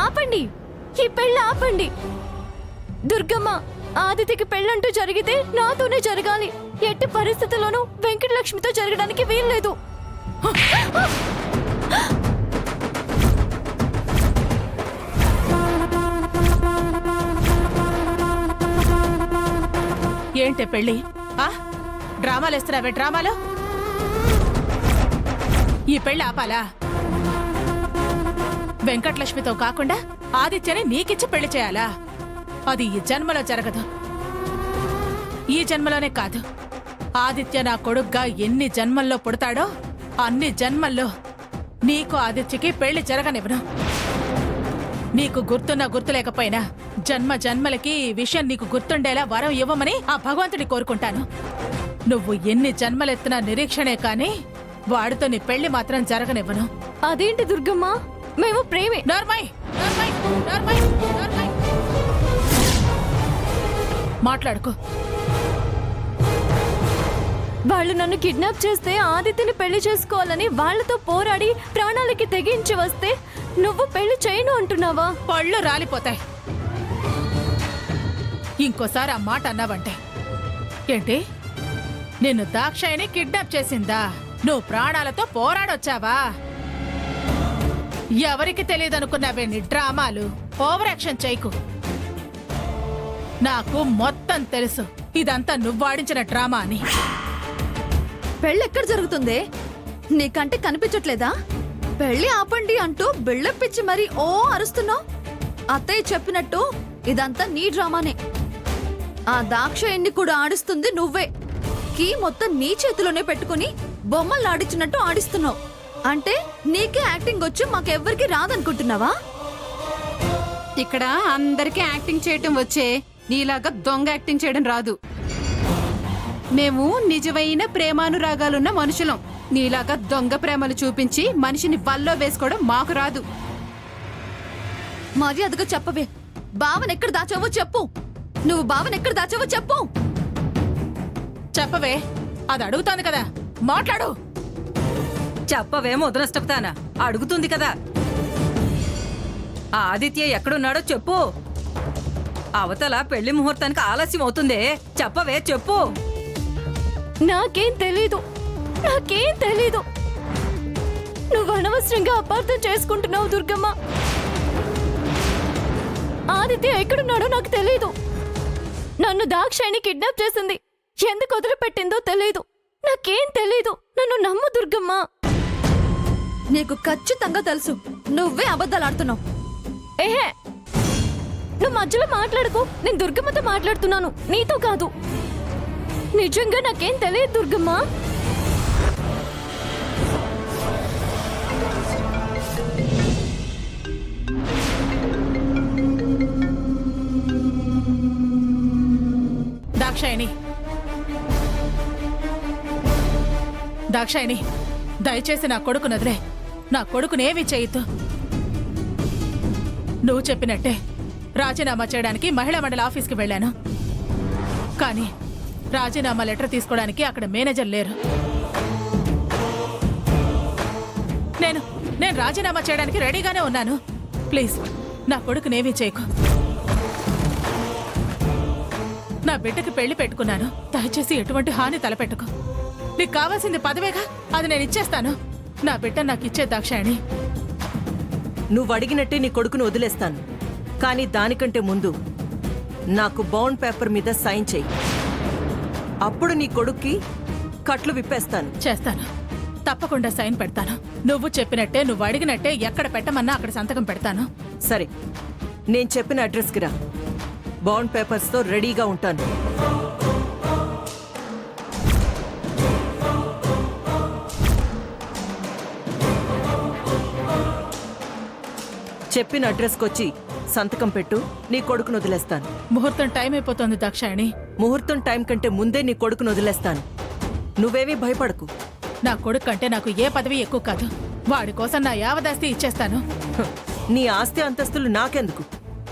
ఆపండి, ఈ పెళ్ళి ఆపండి. దుర్గమ్మ, ఆదిత్యకి పెళ్ళంటూ జరిగితే నాతోనే జరగాలి. ఎట్టి పరిస్థితుల్లోనూ వెంకటలక్ష్మితో జరగడానికి వీల్లేదు. ఏంటే పెళ్ళి? డ్రామాలు వేస్తున్నావే డ్రామాలు? ఈ పెళ్ళి ఆపాలా? వెంకటలక్ష్మితో కాకుండా ఆదిత్యని నీకిచ్చి పెళ్లి చేయాలా? అది ఈ జన్మలో జరగదు. ఈ జన్మలోనే కాదు, ఆదిత్య నా కొడుగ్గా ఎన్ని జన్మల్లో పుడతాడో అన్ని జన్మల్లో నీకు ఆదిత్యకి పెళ్లి జరగనివ్వను. నీకు గుర్తున్నా గుర్తులేకపోయినా జన్మ జన్మలకి ఈ విషయం నీకు గుర్తుండేలా వరం ఇవ్వమని ఆ భగవంతుని కోరుకుంటాను. నువ్వు ఎన్ని జన్మలెత్తినా నిరీక్షణే కాని వాడితో నీ పెళ్లి మాత్రం జరగనివ్వను. అదేంటి దుర్గమ్మ, మేము ప్రేమే. మాట్లాడుకో. వాళ్ళు నన్ను కిడ్నాప్ చేస్తే ఆదిత్యని పెళ్లి చేసుకోవాలని వాళ్లతో పోరాడి ప్రాణాలకి తెగించి వస్తే నువ్వు పెళ్లి చేయను అంటున్నావా? పళ్ళు రాలిపోతాయి ఇంకోసారి ఆ మాట అన్నావంటే. ఏంటి, నిన్ను దాక్షాయిని కిడ్నాప్ చేసిందా? నువ్వు ప్రాణాలతో పోరాడొచ్చావా? ఎవరికి తెలియదనుకున్నావే నీ డ్రామాలు? ఓవర్ యాక్షన్ చేయకు. నాకు మొత్తం తెలుసు ఇదంతా నువ్వాడించిన డ్రామా అని. పెళ్ళెక్కడ జరుగుతుంది? నీకంటే కనిపించట్లేదా? పెళ్లి ఆపండి అంటూ బిళ్ళపిచ్చి మరి ఓ అరుస్తున్నావు. అత్తయ్య చెప్పినట్టు ఇదంతా నీ డ్రామానే. ఆ దాక్షాయిని కూడా ఆడిస్తుంది నువ్వే. కీ మొత్తం నీ చేతిలోనే పెట్టుకుని బొమ్మలు ఆడించినట్టు ఆడిస్తున్నావు. అంటే నీకే యాక్టింగ్ వచ్చు, మాకెవ్వరికి రాదనుకుంటున్నావా? ఇక్కడ అందరికీ యాక్టింగ్ చేయటం వచ్చే, నీలాగా దొంగ యాక్టింగ్ చేయడం రాదు. మేము నిజమైన ప్రేమానురాగాలున్న మనుషులం. నీలాగా దొంగ ప్రేమలు చూపించి మనిషిని వల్లో వేసుకోవడం మాకు రాదు. మర్యాదగా చెప్పవే. బావన్ ఎక్కడ దాచావో చెప్పు. నువ్వు బావన్ ఎక్కడ దాచావో చెప్పు. చెప్పవే, అది అడుగుతాను కదా, మాట్లాడు. చెప్పవే ముదనష్టపుతానా, అడుగుతుంది కదా. ఆదిత్య ఎక్కడున్నాడో చెప్పు. అవతల పెళ్లి ముహూర్తానికి ఆలస్యం అవుతుందే. చెప్పవే, చెప్పు. నాకేం తెలీదు, నాకేం తెలీదు. నువ్వు అనవసరంగా అపార్థం చేసుకుంటున్నావు దుర్గమ్మ. ఆదిత్య ఎక్కడున్నాడో నాకు తెలీదు. నన్ను దాక్షాయిని కిడ్నాప్ చేసింది. ఎందుకు వదిలిపెట్టిందో తెలీదు. నాకేం తెలీదు. నన్ను నమ్ము దుర్గమ్మ. నీకు ఖచ్చితంగా తెలుసు నువ్వే అబద్ధాలు ఆడుతున్నావు. ఏహే, నువ్వు మధ్యలో మాట్లాడుకో. నేను దుర్గమ్మతో మాట్లాడుతున్నాను, నీతో కాదు. నిజంగా నాకేం తెలియదు దుర్గమ్మ. దాక్షాయిని, దయచేసి నా కొడుకు నదిలే. నా కొడుకునేమీ చేయొద్దు. నువ్వు చెప్పినట్టే రాజీనామా చేయడానికి మహిళా మండలి ఆఫీస్కి వెళ్ళాను. కానీ రాజీనామా లెటర్ తీసుకోవడానికి అక్కడ మేనేజర్ లేరు. నేను రాజీనామా చేయడానికి రెడీగానే ఉన్నాను. ప్లీజ్ నా కొడుకునేమీ చేయకు. నా బిడ్డకి పెళ్లి పెట్టుకున్నాను. దయచేసి ఎటువంటి హాని తలపెట్టుకో. నీకు కావాల్సింది పదవేగా, అది నేను ఇచ్చేస్తాను. నా బిడ్డ నాకు ఇచ్చే దాక్షాయిని. నువ్వు అడిగినట్టే నీ కొడుకును వదిలేస్తాను. కానీ దానికంటే ముందు నాకు బౌండ్ పేపర్ మీద సైన్ చెయ్యి. అప్పుడు నీ కొడుక్కి కట్లు విప్పేస్తాను. చేస్తాను, తప్పకుండా సైన్ పెడతాను. నువ్వు చెప్పినట్టే, నువ్వు అడిగినట్టే ఎక్కడ పెట్టమన్నా అక్కడ సంతకం పెడతాను. సరే, నేను చెప్పిన అడ్రస్కి రా. బాండ్ పేపర్స్తో రెడీగా ఉంటాను. చెప్పిన అడ్రస్కి వచ్చి సంతకం పెట్టు. నీ కొడుకును వదిలేస్తాను. ముహూర్తం టైం అయిపోతుంది దాక్షాయిని. ముహూర్తం టైం కంటే ముందే నీ కొడుకును వదిలేస్తాను. నువ్వేమీ భయపడకు. నా కొడుకు కంటే నాకు ఏ పదవి ఎక్కువ కాదు. వాడి కోసం నా యావదాస్తి ఇచ్చేస్తాను. నీ ఆస్తి అంతస్తులు నాకెందుకు?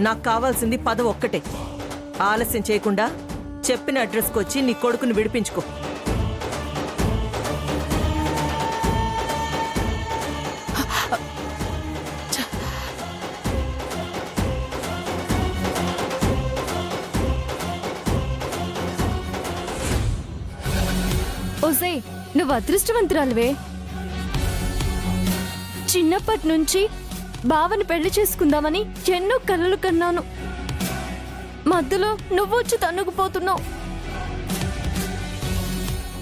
నాకు కావాల్సింది పదవి ఒక్కటే. ఆలస్యం చేయకుండా చెప్పిన అడ్రస్కి వచ్చి నీ కొడుకును విడిపించుకో. ఓసే నువ్వు అదృష్టవంతురాలివే. చిన్నప్పటి నుంచి బావని పెళ్లి చేసుకుందామని ఎన్నో కలలు కన్నాను. మధ్యలో నువ్వు వచ్చి తన్నుకుపోతున్నావు.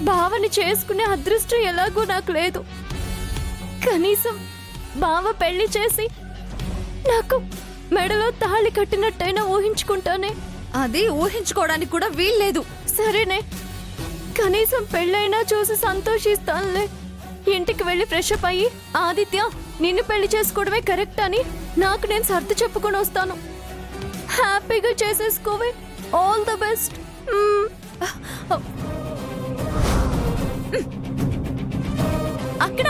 బావని చేసుకునే అదృష్టం ఎలాగో నాకు లేదు. కనీసం బావ పెళ్లి చేసి నాకు మెడలో తాళి కట్టినట్టయినా ఊహించుకుంటానే. అది ఊహించుకోవడానికి కూడా వీల్లేదు. సరేనే, కనీసం పెళ్ళైనా చూసి సంతోషిస్తానులే. ఇంటికి వెళ్ళి ఫ్రెష్ అప్ అయ్యి ఆదిత్య నిన్ను పెళ్లి చేసుకోవడమే కరెక్ట్ అని నాకు నేను సర్ది చెప్పుకొని వస్తాను. హ్యాపీగా చేసేసుకోవే. All the best. అక్కడ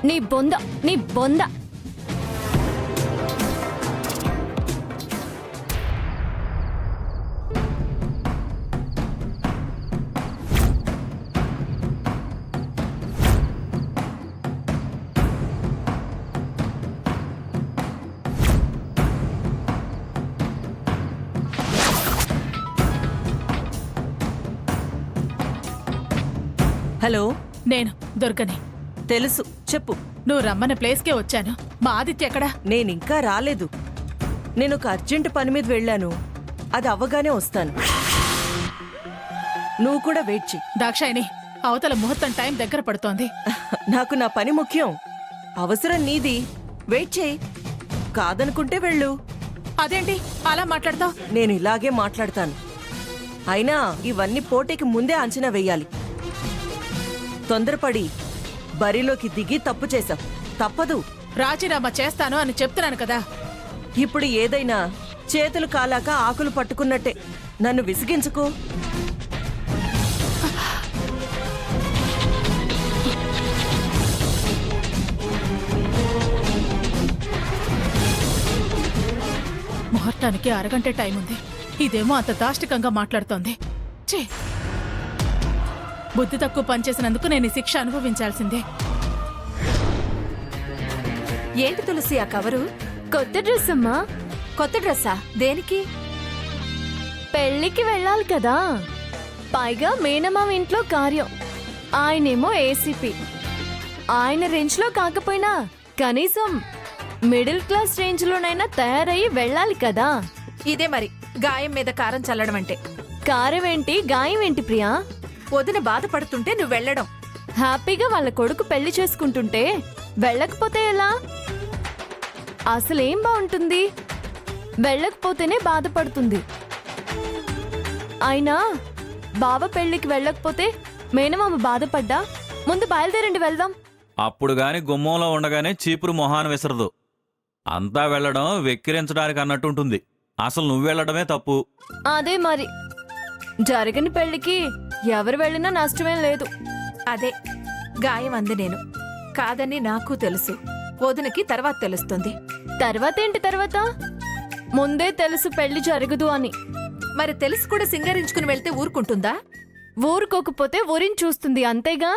నీ బొంద, నీ బొంద. హలో, నేను దుర్గని. తెలుసు, చెప్పు. నువ్వు రమ్మన్న ప్లేస్కే వచ్చాను. మా ఆదిత్య ఎక్కడా? నేనింకా రాలేదు. నేను ఒక అర్జెంట్ పని మీద వెళ్ళాను. అది అవ్వగానే వస్తాను. నువ్వు కూడా వెయిట్ చెయ్యి. దాక్షాయిని, అవతల ముహూర్తం టైం దగ్గర పడుతోంది. నాకు నా పని ముఖ్యం. అవసరం నీది. వెయిట్ చేయి. కాదనుకుంటే వెళ్ళు. అదేంటి అలా మాట్లాడతావు? నేను ఇలాగే మాట్లాడతాను. అయినా ఇవన్నీ పోటీకి ముందే అంచనా వెయ్యాలి. తొందరపడి బరిలోకి దిగి తప్పు చేశావు. తప్పదు. రాజీనామా చేస్తాను అని చెప్తున్నాను కదా. ఇప్పుడు ఏదైనా చేతులు కాలాక ఆకులు పట్టుకున్నట్టే. నన్ను విసిగించుకో. ముహూర్తానికి అరగంట టైం ఉంది. ఇదేమో అంత దాష్టికంగా మాట్లాడుతోంది. ఛీ! బుద్ధి తక్కువ పనిచేసినందుకు నేను ఈ శిక్ష అనుభవించాల్సిందే. ఏంటి తులసి ఆ కవరు? కొత్త డ్రెస్ అమ్మా. కొత్త డ్రెస్సా? దేనికి? పెళ్ళికి వెళ్ళాలి కదా. పైగా మేనమామ ఇంట్లో కార్యం. ఆయనేమో ఏసీపీ. ఆయన రేంజ్ లో కాకపోయినా కనీసం మిడిల్ క్లాస్ రేంజ్ లోనైనా తయారయ్యి వెళ్ళాలి కదా. ఇదే మరి గాయం మీద కారం చల్లడం అంటే. కారం ఏంటి, గాయం ఏంటి ప్రియా? వదిన బాధపడుతుంటే నువ్వు వెళ్ళడం. హ్యాపీగా వాళ్ళ కొడుకు పెళ్లి చేసుకుంటుంటే వెళ్ళకపోతే ఎలా? అసలేం బాగుంటుంది? వెళ్ళకపోతేనే బాధపడుతుంది. అయినా బావ పెళ్లికి వెళ్ళకపోతే మేనమామ బాధపడ్డా? ముందు బయలుదేరండి, వెళ్దాం. అప్పుడు గాని గుమ్మంలో ఉండగానే చీపురు మొహాన విసరదు. అంతా వెళ్లడం వెక్కిరించడానికి అన్నట్టుంటుంది. అసలు నువ్వు వెళ్లడమే తప్పు. అదే మరి. జరగని పెళ్లికి ఎవరు వెళ్ళినా నష్టమేం లేదు. అదే గాయం అంది నేను కాదని నాకు తెలుసు. వదినకి తర్వాత తెలుస్తుంది. తర్వాత ఏంటి తర్వాత? ముందే తెలుసు పెళ్లి జరగదు అని. మరి తెలిసి కూడా సింగరించుకుని వెళ్తే ఊరుకుంటుందా? ఊరుకోకపోతే ఊరిని చూస్తుంది, అంతేగా.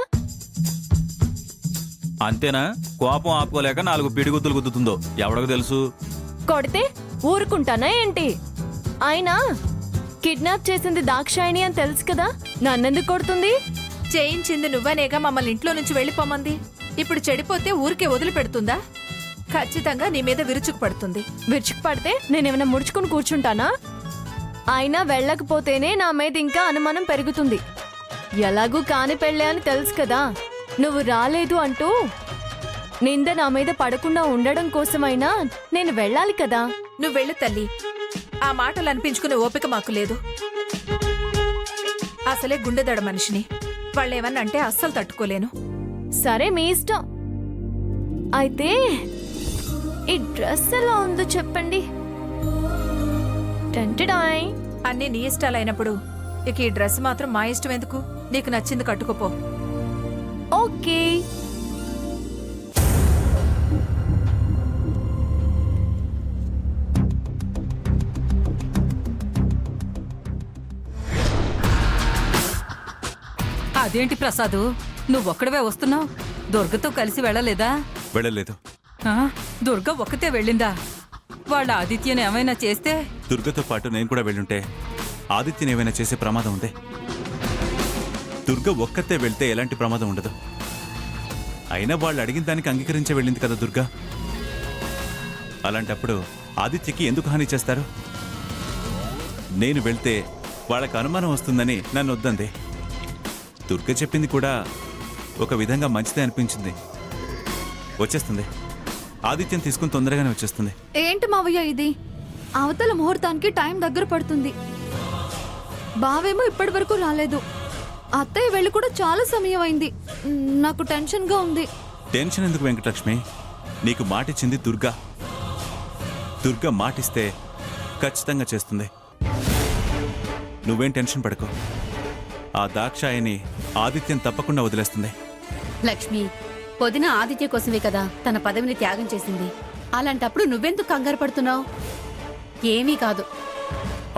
అంతేనా? కోపం ఆపుకోలేక 4 పిడిగుద్దులు గుద్దుతుందో ఎవడకు తెలుసు. కొడితే ఊరుకుంటానా ఏంటి? అయినా కిడ్నాప్ చేసింది దాక్షాయిని అని తెలుసు కదా, నన్నెందుకు కొడుతుంది? చేయించింది నువ్వనేగా మమ్మల్ని ఇంట్లో నుంచి వెళ్ళిపోమంది. ఇప్పుడు చెడిపోతే ఊరికే వదిలిపెడుతుందా? ఖచ్చితంగా నీ మీద విరుచుకు పడుతుంది. విరుచుకు పడితే నేనేమైనా ముడుచుకుని కూర్చుంటానా? అయినా వెళ్ళకపోతేనే నా మీద ఇంకా అనుమానం పెరుగుతుంది. ఎలాగూ కాని పెళ్ళే అని తెలుసు కదా. నువ్వు రాలేదు అంటూ నింద నా మీద పడకుండా ఉండడం కోసమైనా నేను వెళ్ళాలి కదా. నువ్వు వెళ్ళు తల్లి. ఆ మాటలు అనిపించుకునే ఓపిక మాకు లేదు. అసలే గుండెదడ మనిషిని. వాళ్ళేమన్నంటే అస్సలు తట్టుకోలేను. సరే, మీ ఇష్టం. అయితే ఈ డ్రెస్ ఎలా ఉందో చెప్పండి. టంటడాయ్. అన్నీ నీ ఇష్టాలైనప్పుడు ఇక ఈ డ్రెస్ మాత్రం మా ఇష్టం ఎందుకు? నీకు నచ్చింది కట్టుకోపో. ఓకే. అదేంటి ప్రసాదు, నువ్వొక్కడవే వస్తున్నావు? దుర్గతో కలిసి వెళ్ళలేదా? వెళ్ళలేదు. ఆ? దుర్గ ఒక్కతే వెళ్ళిందా? వాళ్ళ ఆదిత్యను ఏమైనా చేస్తే? దుర్గతో పాటు నేను కూడా వెళ్ళుంటే ఆదిత్యని ఏమైనా చేసే ప్రమాదం ఉంది. దుర్గ ఒక్కతే వెళ్తే ఎలాంటి ప్రమాదం ఉండదు. అయినా వాళ్ళు అడిగిన దానికి అంగీకరించే వెళ్ళింది కదా దుర్గ. అలాంటప్పుడు ఆదిత్యకి ఎందుకు హాని చేస్తారు? నేను వెళ్తే వాళ్ళకి అనుమానం వస్తుందని నన్ను వద్దంది. దుర్గ చెప్పింది కూడా ఒక విధంగా మంచిదే అనిపించింది. వచ్చేస్తుంది, ఆదిత్యం తీసుకుని తొందరగానే వచ్చేస్తుంది. ఏంటి మావయ్య ఇది? అవతల ముహూర్తానికి టైం దగ్గర పడుతుంది. బావేమో ఇప్పటి వరకు రాలేదు. అత్తయ్య వెళ్ళి కూడా చాలా సమయం అయింది. నాకు టెన్షన్ గా ఉంది. టెన్షన్ ఎందుకు వెంకటలక్ష్మి? నీకు మాటిచ్చింది దుర్గ. దుర్గ మాటిస్తే ఖచ్చితంగా చేస్తుంది. నువ్వేం టెన్షన్ పడకు. ఆ దాక్షాయిని ఆదిత్యం తప్పకుండా వదిలేస్తుంది. లక్ష్మి, పొదిన ఆదిత్య కోసమే కదా తన పదవిని త్యాగం చేసింది. అలాంటప్పుడు నువ్వెందుకు కంగారు పడుతున్నావు? ఏమీ కాదు.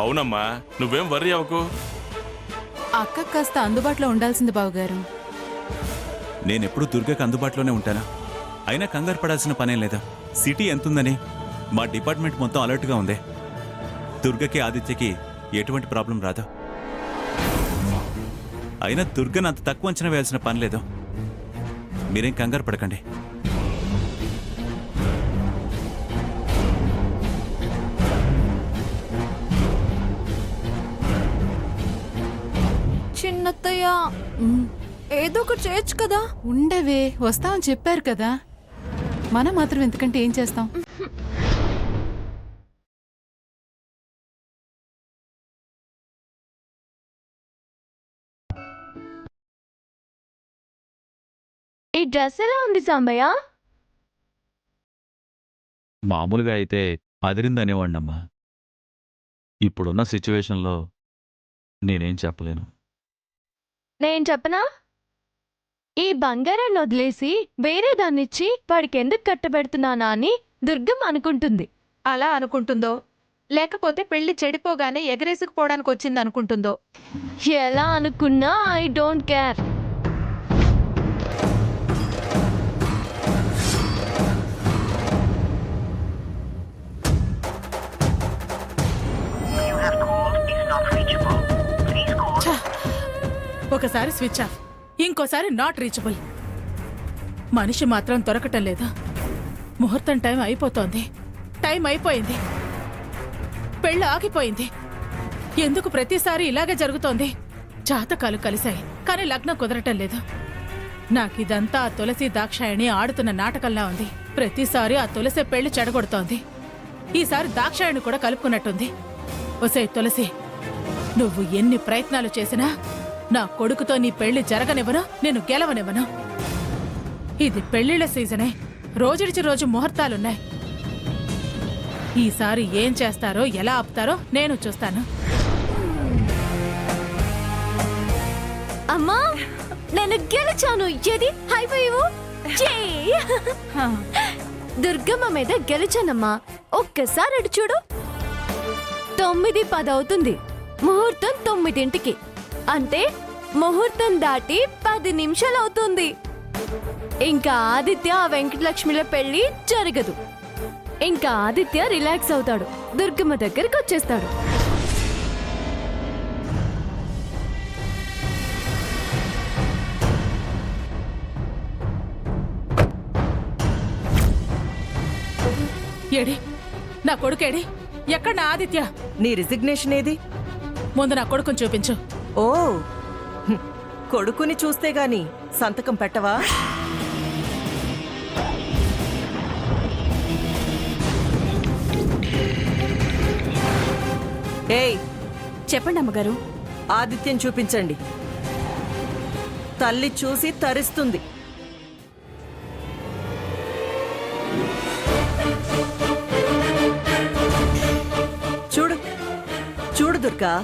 అవునమ్మా, నువ్వేం వర్రీ అవ్వకు. అక్క కాస్త అందుబాటులో ఉండాల్సింది బావగారు. నేనెప్పుడు దుర్గకు అందుబాటులోనే ఉంటానా? అయినా కంగారు పడాల్సిన పనేం లేదా. సిటీ ఎంతుందని మా డిపార్ట్మెంట్ మొత్తం అలర్ట్గా ఉంది. దుర్గకి ఆదిత్యకి ఎటువంటి ప్రాబ్లం రాదు. అయినా దుర్గను అంత తక్కువ అంచనా వేయాల్సిన పని లేదు. మీరేం కంగారు పడకండి. చిన్నత్తయ్య, ఏదో ఒకటి చేయొచ్చు కదా. ఉండవే, వస్తామని చెప్పారు కదా. మనం మాత్రం ఎందుకంటే ఏం చేస్తాం? ఈ డ్రెస్ ఎలా ఉంది సాంబయ్య? మామూలుగా అయితే అదిరిందనేవాడినమ్మా. ఇప్పుడున్న సిచ్యువేషన్లో నేనేం చెప్పలేను. నేను చెప్పనా? ఈ బంగారాన్ని వదిలేసి వేరే దాన్నిచ్చి వాడికి ఎందుకు కట్టబెడుతున్నానా అని దుర్గం అనుకుంటుంది. అలా అనుకుంటుందో, లేకపోతే పెళ్లి చెడిపోగానే ఎగరేసుకుపోవడానికి వచ్చింది అనుకుంటుందో. ఎలా అనుకున్నా ఐ డోంట్ కేర్. ఒకసారి స్విచ్ ఆఫ్, ఇంకోసారి నాట్ రీచబుల్. మనిషి మాత్రం దొరకటం లేదా? ముహూర్తం టైం అయిపోతోంది. టైం అయిపోయింది. పెళ్ళి ఆగిపోయింది. ఎందుకు ప్రతిసారి ఇలాగే జరుగుతోంది? జాతకాలు కలిశాయి, కానీ లగ్నం కుదరటం లేదు. నాకిదంతా ఆ తులసి దాక్షాయణి ఆడుతున్న నాటకంలా ఉంది. ప్రతిసారి ఆ తులసి పెళ్లి చెడగొడుతోంది. ఈసారి దాక్షాయణి కూడా కలుపుకున్నట్టుంది. ఒసే తులసి, నువ్వు ఎన్ని ప్రయత్నాలు చేసినా నా కొడుకుతో నీ పెళ్లి జరగనివ్వను, నేను గెలవనివ్వను. ఇది పెళ్లిళ్ల సీజనే. రోజుడిచి రోజు ముహూర్తాలున్నాయి. ఈసారి ఏం చేస్తారో, ఎలా ఆపుతారో నేను చూస్తాను. అమ్మా, నేను గెలిచాను. ఏది హైపోయావు? దుర్గమ్మ మీద గెలిచానమ్మా. ఒక్కసారి అటు చూడు. 9:10 అవుతుంది. ముహూర్తం 9ంటికి. అంటే ముహూర్తం దాటి 10 నిమిషాలు అవుతుంది. ఇంకా ఆదిత్య ఆ వెంకటలక్ష్మిల పెళ్లి జరగదు. ఇంకా ఆదిత్య రిలాక్స్ అవుతాడు, దుర్గమ్మ దగ్గరికి వచ్చేస్తాడు. ఏడి నా కొడుకేడి? ఎక్కడ నా ఆదిత్య? నీ రిజిగ్నేషన్ ఏది? ముందు నా కొడుకుని చూపించు. ఓ, కొడుకుని చూస్తే గాని సంతకం పెట్టవా? ఏయ్, చెప్పండి అమ్మగారు. ఆదిత్యం చూపించండి. తల్లి చూసి తరిస్తుంది. చూడు చూడు దుర్గా.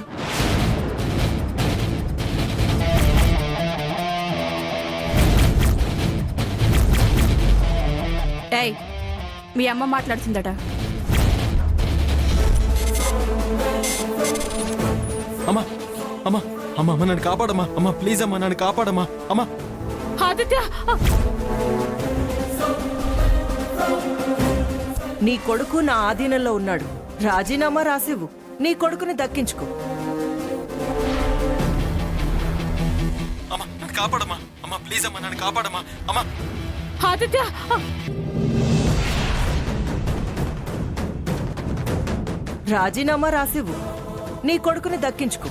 ఏయ్, మీ అమ్మ మాట్లాడుతుందట. అమ్మా అమ్మా అమ్మా అమ్మ నన్ను కాపాడమ్మా. అమ్మా ప్లీజ్ అమ్మా, నన్ను కాపాడమ్మా. అమ్మా ఆదిత్య! నీ కొడుకు నా ఆధీనంలో ఉన్నాడు. రాజీనామా రాసివ్వు, నీ కొడుకుని దక్కించుకో. అమ్మా నన్ను కాపాడమ్మా. అమ్మా ప్లీజ్ అమ్మా నన్ను కాపాడమ్మా. అమ్మా ఆదిత్య రాజీనామా రాసివ్వు, నీ కొడుకుని దక్కించుకో.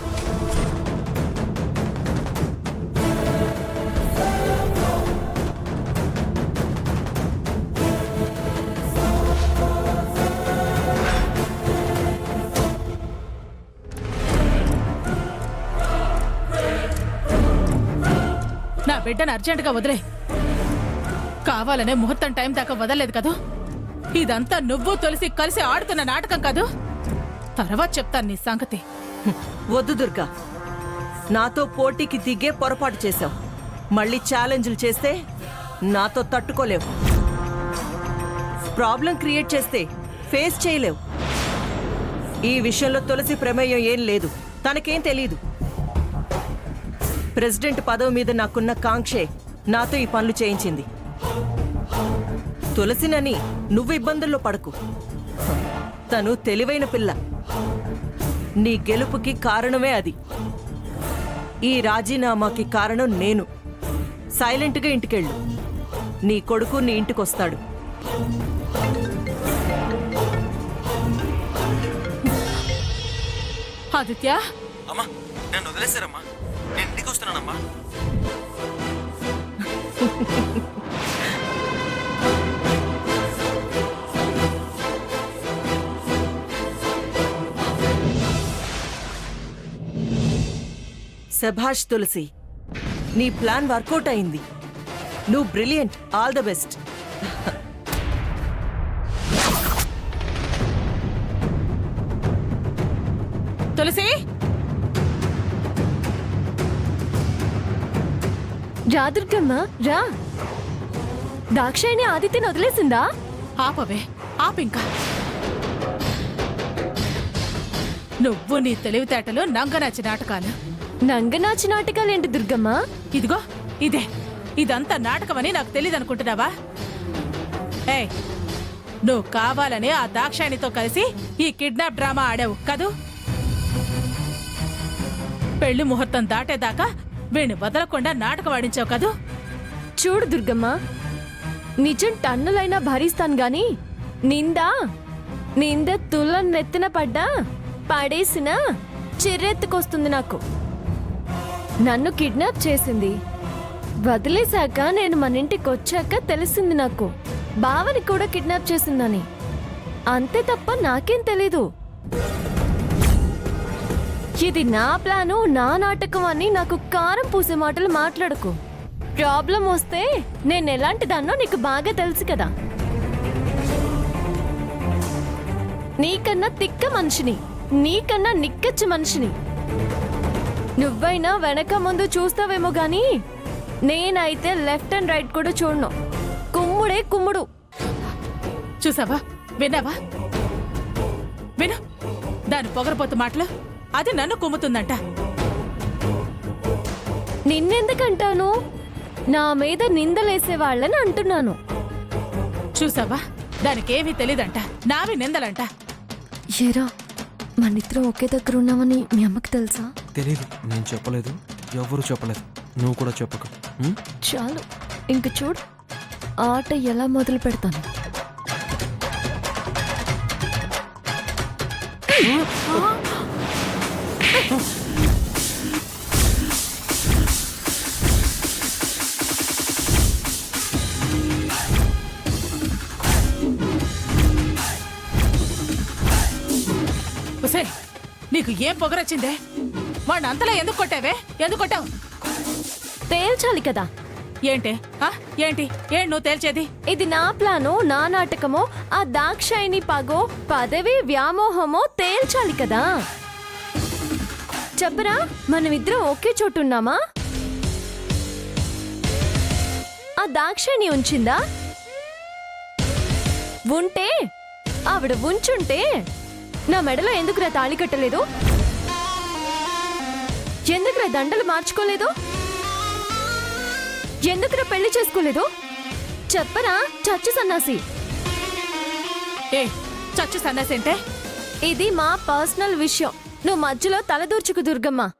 నా బిడ్డను అర్జెంటుగా వదిలే. కావాలనే ముహూర్తం టైం దాకా వదలలేదు కదూ. ఇదంతా నువ్వు తులసి కలిసి ఆడుతున్న నాటకం కాదు. తర్వాత చెప్తాను నీ సంగతి. వద్దు దుర్గా, నాతో పోటీకి దిగే పొరపాటు చేశావు. మళ్ళీ ఛాలెంజ్లు చేస్తే నాతో తట్టుకోలేవు. ప్రాబ్లం క్రియేట్ చేస్తే ఫేస్ చేయలేవు. ఈ విషయంలో తులసి ప్రమేయం ఏం లేదు. తనకేం తెలీదు. ప్రెసిడెంట్ పదవి మీద నాకున్న కాంక్షే నాతో ఈ పనులు చేయించింది. తులసినని నువ్వు ఇబ్బందుల్లో పడకు. తను తెలివైన పిల్ల. నీ గెలుపుకి కారణమే అది. ఈ రాజీనామాకి కారణం నేను. సైలెంట్గా ఇంటికెళ్ళు. నీ కొడుకు నీ ఇంటికొస్తాడు. ఆదిత్య అమ్మా నన్ను వదిలేశారమ్మా. నేను ఇంటికి వస్తున్నానమ్మా. శభాష్ తులసి, నీ ప్లాన్ వర్కౌట్ అయింది. నువ్వు brilliant. All the best. Tulasi రా దుర్గమ్మ రా. దాక్షాయిని ఆదిత్యని వదిలేసిందా? ఆపవే, ఆపింకా. నువ్వు నీ తెలివితేటలు నంగనాచి నాటకాలు. నంగనాచి నాటకాలేంటి దుర్గమ్మ? ఇదిగో ఇదే. ఇదంతా నాటకమని నాకు తెలియదనుకుంటున్నావా? ఏయ్, నువ్వు కావాలని ఆ దాక్షాయినితో కలిసి ఈ కిడ్నాప్ డ్రామా ఆడావు కదూ. పెళ్లి ముహూర్తం దాటేదాకా వీణ్ణి వదలకుండా నాటకం ఆడించావు కదూ. చూడు దుర్గమ్మ, నిజం టన్నులైనా భరిస్తాను గాని నింద తులం నెత్తిన పడ్డా పడేసిన చిర్రెత్తుకొస్తుంది నాకు. నన్ను కిడ్నాప్ చేసింది. వదిలేశాక నేను మన ఇంటికి వచ్చాక తెలిసింది నాకు బావని కూడా కిడ్నాప్ చేసిందని. అంతే తప్ప నాకేం తెలీదు. ఇది నా ప్లాను, నా నాటకం అని నాకు కారం పూసే మాటలు మాట్లాడకు. ప్రాబ్లం వస్తే నేను ఎలాంటి దాన్నో నీకు బాగా తెలుసు కదా. నీకన్నా తిక్క మనిషిని, నీకన్నా నిక్కచ్చి మనిషిని. నువ్వైనా వెనక ముందు చూస్తావేమో గాని నేనైతే లెఫ్ట్ అండ్ రైట్ కూడా చూడను. కుమ్ముడే కుమ్ముడు. చూసావా, విన్నావా? విను, దాని పొగరపోతు మాటలు. అది నన్ను కుమ్ముతుందంట. నిన్నెందుకంటాను? నా మీద నిందలేసే వాళ్ళని అంటున్నాను. చూసావా, దానికేమీ తెలీదంట. నావి నిందలంట. ఏరా, మనిద్దరం ఒకే దగ్గర ఉన్నామని మీ అమ్మకి తెలుసా? తెలీదు. నేను చెప్పలేదు, ఎవరు చెప్పలేదు. నువ్వు కూడా చెప్పకు. చాలు, ఇంక చూడు ఆట ఎలా మొదలు పెడతాను. ఒసే, నీకు ఏం పొగరొచ్చిందే? వాడిని అంతలా ఎందుకు కొట్టావే? ఎందుకు కొట్టావు? తేల్చాలి కదా. ఏంటి ఏంటి నువ్వు తేల్చేది? ఇది నా ప్లానో, నా నాటకమో, ఆ దాక్షాయిని పగో, పదవి వ్యామోహమో తేల్చాలి కదా. చెప్పరా, మనమిద్దరం ఒకే చోటున్నామా? ఆ దాక్షాయిని ఉంచిందా? ఉంటే ఆవిడ ఉంచుంటే నా మెడలో ఎందుకురా తాళి కట్టలేదు? ఎందుకురా దండలు మార్చుకోలేదు? ఎందుకురా పెళ్లి చేసుకోలేదు? చెప్పరా చచ్చు సన్నాసి. ఏ చచ్చు సన్నాసేంటే ఇది మా పర్సనల్ విషయం. నువ్వు మధ్యలో తలదూర్చుకు దుర్గమ్మ.